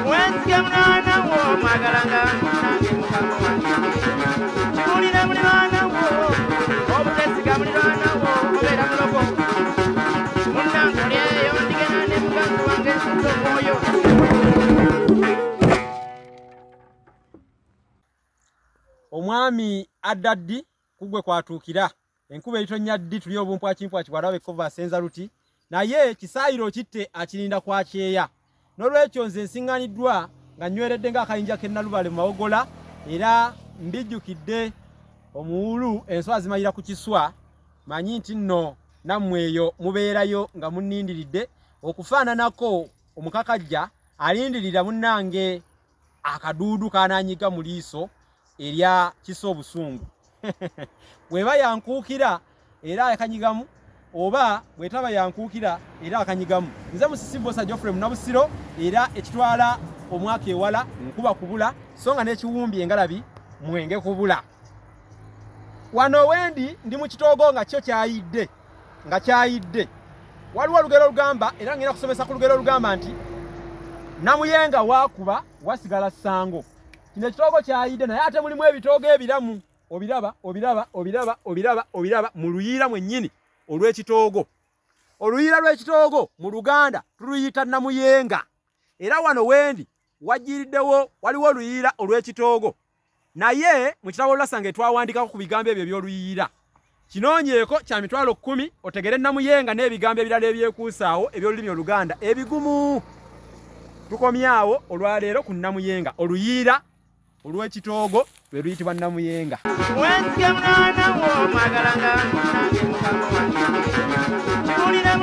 wenzige mwana wo mwagalanga nange mukama wange kiwulire muliraana wo obutesiga muliraana wo obeera mulogo munnange olyeyo ndigenda ne muganzi wange nsuze omwoyo. Omwami adda ddi kugwe kwatuukira enkuba eritonnya ddi tuli obumpwakimpwaki bw'alaba ekkova asenza luti naye kisaayiro kitte akirinda kwakyeya n'olwekyo nze nsiŋŋaniddwa nga nnyweredde ng'akayinja k'ennalubale mu mawogola era mbijjukidde omuwulu enswa zimayira ku kiswa manyi nti nno nammwe eyo mubeerayo nga munnindiridde okufaananako omukakajja alindirira munnange akaduudu kanaanyiga mu liiso erya kisa obusungu bweba yankuukira era akanyigamu oba bwetaba yankuukira era akanyigamu. Nze Musisibosa Geoffrey Munnabusiro era ekitwala omwaka ewala nkuba kubula so nga n'ekiwumbi engalabi mwenge kubula. Wano wendi ndi mu Kitoogo nga kyo kyayidde waliwo olugero olugamba era ngenda kusomesa ku lugero olugamba nti namuyenga waakuba wasigala ssango. Kino ekitoogo kyayidde naye ate mulimu ebitoogo ebiramu obiraba mu luyiira mwennyini olw'ekitoogo. Oluyiira lw'ekitoogo mu Luganda tuluyita namuyenga era wano wendi wajjiriddewo waliwo oluyiira olw'ekitoogo naye mu kitabo Olusange twawandikako ku bigambo ebyo by'oluyiira. Kinoonyeeko kya mitwalo 10 otegere namuyenga n'ebigambo ebirala ebyekuusaawo eby'olulimi Oluganda ebigumu. Tukomyawo olwaleero ku namuyenga oluyiira olw'ekitoogo lwe luyitibwa namuyenga. Wenzige mwana wo mwagalanga nange mukama wange kiwulire